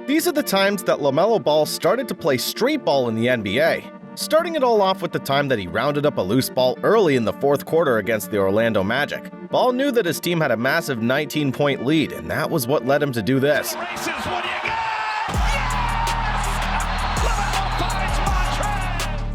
These are the times that LaMelo Ball started to play street ball in the NBA. Starting it all off with the time that he rounded up a loose ball early in the fourth quarter against the Orlando Magic. Ball knew that his team had a massive 19-point lead, and that was what led him to do this.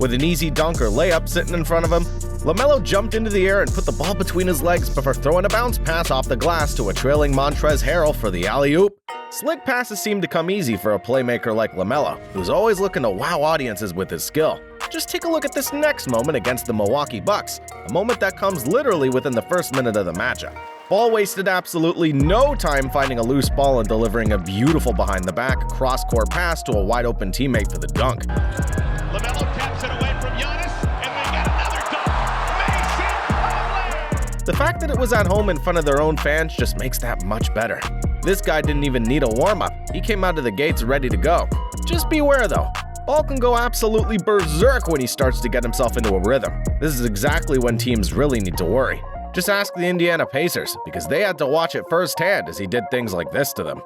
With an easy dunk or layup sitting in front of him, LaMelo jumped into the air and put the ball between his legs before throwing a bounce pass off the glass to a trailing Montrezl Harrell for the alley-oop. Slick passes seem to come easy for a playmaker like LaMelo, who's always looking to wow audiences with his skill. Just take a look at this next moment against the Milwaukee Bucks, a moment that comes literally within the first minute of the matchup. Ball wasted absolutely no time finding a loose ball and delivering a beautiful behind-the-back cross-court pass to a wide-open teammate for the dunk. LaMelo taps it away from Giannis, and they got another dunk. Mason Plumlee! The fact that it was at home in front of their own fans just makes that much better. This guy didn't even need a warm-up. He came out of the gates ready to go. Just beware though. Ball can go absolutely berserk when he starts to get himself into a rhythm. This is exactly when teams really need to worry. Just ask the Indiana Pacers, because they had to watch it firsthand as he did things like this to them.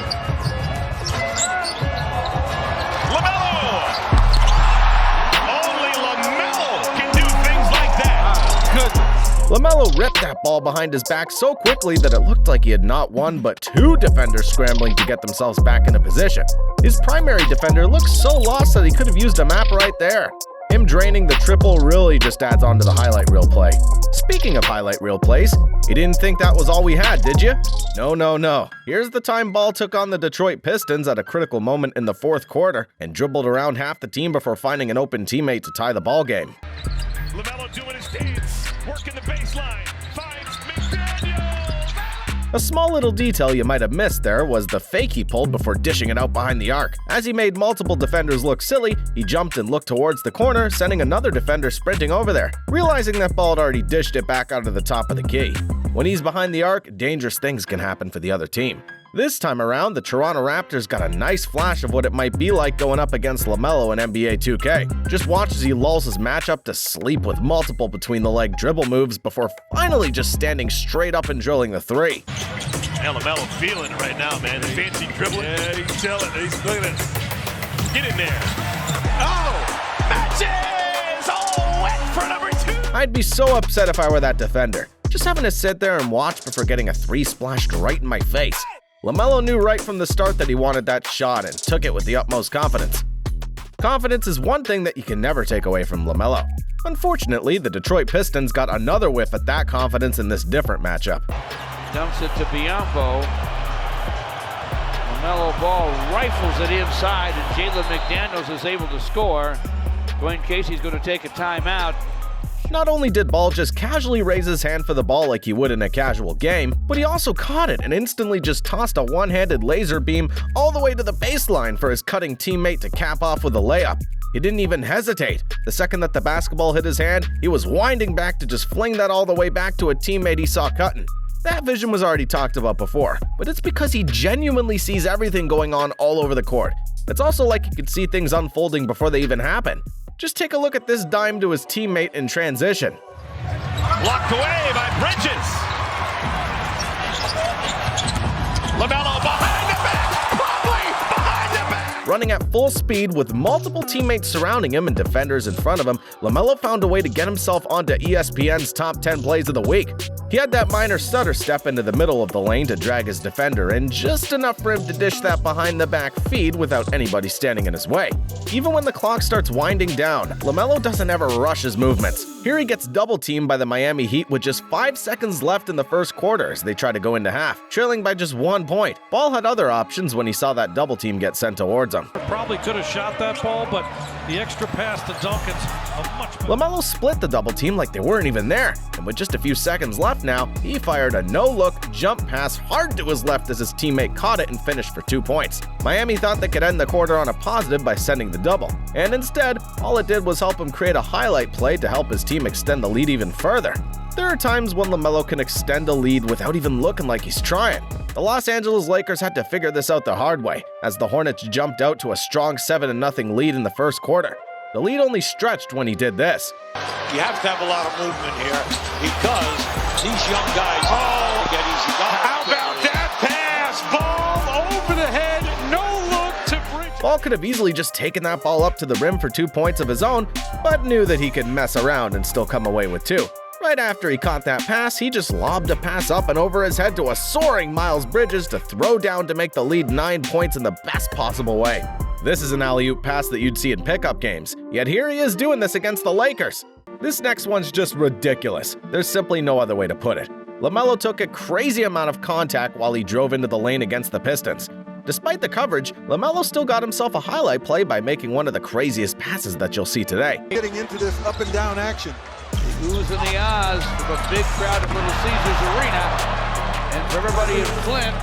LaMelo ripped that ball behind his back so quickly that it looked like he had not one but two defenders scrambling to get themselves back into position. His primary defender looked so lost that he could have used a map right there. Him draining the triple really just adds on to the highlight reel play. Speaking of highlight reel plays, you didn't think that was all we had, did you? No. Here's the time Ball took on the Detroit Pistons at a critical moment in the fourth quarter and dribbled around half the team before finding an open teammate to tie the ball game. LaMelo doing his dance, working the baseline, finds McDaniels. A small little detail you might have missed there was the fake he pulled before dishing it out behind the arc. As he made multiple defenders look silly, he jumped and looked towards the corner, sending another defender sprinting over there, realizing that Ball had already dished it back out of the top of the key. When he's behind the arc, dangerous things can happen for the other team. This time around, the Toronto Raptors got a nice flash of what it might be like going up against LaMelo in NBA 2K. Just watch as he lulls his matchup to sleep with multiple between-the-leg dribble moves before finally just standing straight up and drilling the three. And LaMelo feeling it right now, man. The fancy dribbling. Yeah, he's telling. Look at it. Get in there. Oh! Matches! Oh, wet for number 2! I'd be so upset if I were that defender. Just having to sit there and watch before getting a three splashed right in my face. LaMelo knew right from the start that he wanted that shot and took it with the utmost confidence. Confidence is one thing that you can never take away from LaMelo. Unfortunately, the Detroit Pistons got another whiff at that confidence in this different matchup. Dumps it to Biombo. LaMelo Ball rifles it inside, and Jalen McDaniels is able to score. Dwayne Casey's going to take a timeout. Not only did Ball just casually raise his hand for the ball like he would in a casual game, but he also caught it and instantly just tossed a one-handed laser beam all the way to the baseline for his cutting teammate to cap off with a layup. He didn't even hesitate. The second that the basketball hit his hand, he was winding back to just fling that all the way back to a teammate he saw cutting. That vision was already talked about before, but it's because he genuinely sees everything going on all over the court. It's also like he could see things unfolding before they even happen. Just take a look at this dime to his teammate in transition. Blocked away by Bridges. LaMelo behind the back. Plumlee behind the back. Running at full speed with multiple teammates surrounding him and defenders in front of him, LaMelo found a way to get himself onto ESPN's top 10 plays of the week. He had that minor stutter step into the middle of the lane to drag his defender in, just enough for him to dish that behind-the-back feed without anybody standing in his way. Even when the clock starts winding down, LaMelo doesn't ever rush his movements. Here he gets double-teamed by the Miami Heat with just 5 seconds left in the first quarter as they try to go into half, trailing by just 1 point. Ball had other options when he saw that double-team get sent towards him. Probably could have shot that ball, but the extra pass to Duncan's a much better. LaMelo split the double-team like they weren't even there, and with just a few seconds left now, he fired a no-look jump pass hard to his left as his teammate caught it and finished for 2 points. Miami thought they could end the quarter on a positive by sending the double, and instead, all it did was help him create a highlight play to help his team extend the lead even further. There are times when LaMelo can extend a lead without even looking like he's trying. The Los Angeles Lakers had to figure this out the hard way, as the Hornets jumped out to a strong 7-0 lead in the first quarter. The lead only stretched when he did this. You have to have a lot of movement here because these young guys get easy. How about that pass? Ball over the head, no look to bring. Ball could have easily just taken that ball up to the rim for 2 points of his own, but knew that he could mess around and still come away with 2. Right after he caught that pass, he just lobbed a pass up and over his head to a soaring Miles Bridges to throw down to make the lead 9 points in the best possible way. This is an alley-oop pass that you'd see in pickup games, yet here he is doing this against the Lakers. This next one's just ridiculous. There's simply no other way to put it. LaMelo took a crazy amount of contact while he drove into the lane against the Pistons. Despite the coverage, LaMelo still got himself a highlight play by making one of the craziest passes that you'll see today. Getting into this up and down action. Who's in the Oz from a big crowd at Little Caesars Arena, and for everybody in Flint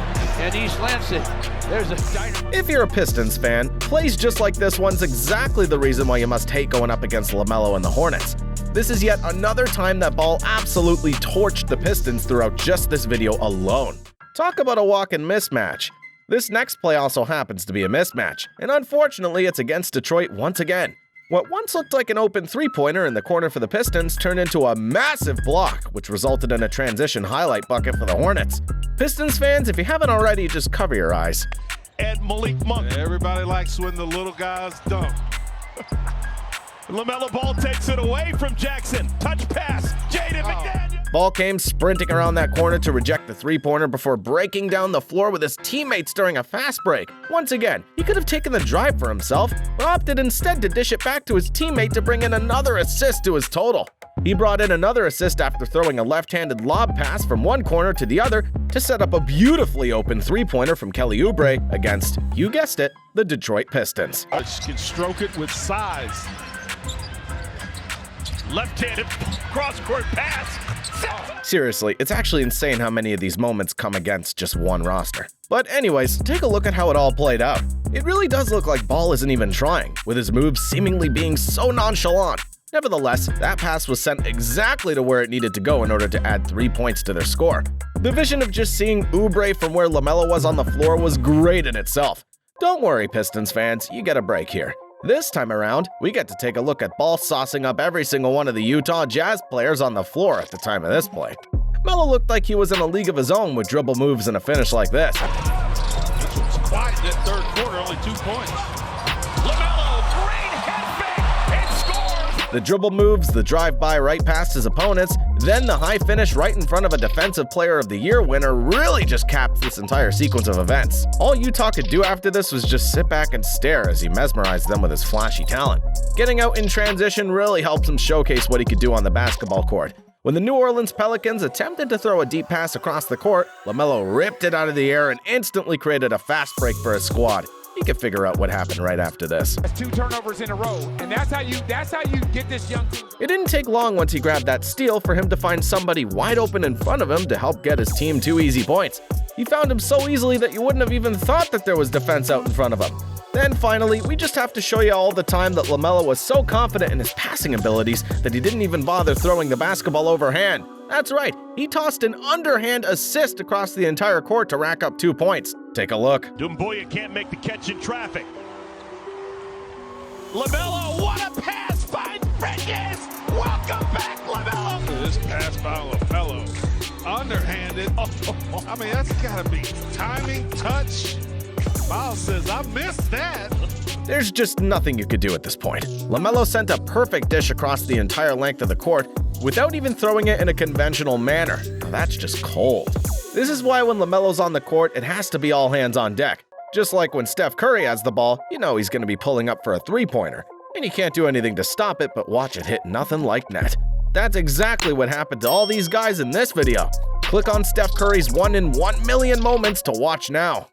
and East Lansing, there's a dynamite. If you're a Pistons fan, plays just like this one's exactly the reason why you must hate going up against LaMelo and the Hornets. This is yet another time that Ball absolutely torched the Pistons throughout just this video alone. Talk about a walk-in mismatch. This next play also happens to be a mismatch, and unfortunately it's against Detroit once again. What once looked like an open three-pointer in the corner for the Pistons turned into a massive block, which resulted in a transition highlight bucket for the Hornets. Pistons fans, if you haven't already, just cover your eyes. And Malik Monk. Everybody likes when the little guys dunk. LaMelo Ball takes it away from Jackson. Touch pass. Jaden McDaniels. Ball came sprinting around that corner to reject the three-pointer before breaking down the floor with his teammates during a fast break. Once again, he could have taken the drive for himself, but opted instead to dish it back to his teammate to bring in another assist to his total. He brought in another assist after throwing a left-handed lob pass from one corner to the other to set up a beautifully open three-pointer from Kelly Oubre against, you guessed it, the Detroit Pistons. Can stroke it with size. Left-handed cross-court pass. Seriously, it's actually insane how many of these moments come against just one roster. But anyways, take a look at how it all played out. It really does look like Ball isn't even trying, with his moves seemingly being so nonchalant. Nevertheless, that pass was sent exactly to where it needed to go in order to add 3 points to their score. The vision of just seeing Oubre from where LaMelo was on the floor was great in itself. Don't worry, Pistons fans, you get a break here. This time around, we get to take a look at Ball saucing up every single one of the Utah Jazz players on the floor at the time of this play. Melo looked like he was in a league of his own with dribble moves and a finish like this. This was quiet in that third quarter, only 2 points. LaMelo, great head fake, and scores! The dribble moves, the drive-by right past his opponents, then the high finish right in front of a Defensive Player of the Year winner really just capped this entire sequence of events. All Utah could do after this was just sit back and stare as he mesmerized them with his flashy talent. Getting out in transition really helps him showcase what he could do on the basketball court. When the New Orleans Pelicans attempted to throw a deep pass across the court, LaMelo ripped it out of the air and instantly created a fast break for his squad. You can figure out what happened right after this. That's 2 turnovers in a row, and that's how you get this young team. It didn't take long once he grabbed that steal for him to find somebody wide open in front of him to help get his team 2 easy points. He found him so easily that you wouldn't have even thought that there was defense out in front of him. Then finally, we just have to show you all the time that LaMelo was so confident in his passing abilities that he didn't even bother throwing the basketball overhand. That's right, he tossed an underhand assist across the entire court to rack up 2 points. Take a look. Doumbouya can't make the catch in traffic. LaMelo, what a pass by Bridges! Welcome back, LaMelo! This pass by LaMelo. Underhanded. I mean, that's got to be timing, touch. Miles says, I missed that. There's just nothing you could do at this point. LaMelo sent a perfect dish across the entire length of the court without even throwing it in a conventional manner. Now that's just cold. This is why when LaMelo's on the court, it has to be all hands on deck. Just like when Steph Curry has the ball, you know he's going to be pulling up for a three-pointer. And you can't do anything to stop it but watch it hit nothing like net. That's exactly what happened to all these guys in this video. Click on Steph Curry's 1 in 1 million moments to watch now.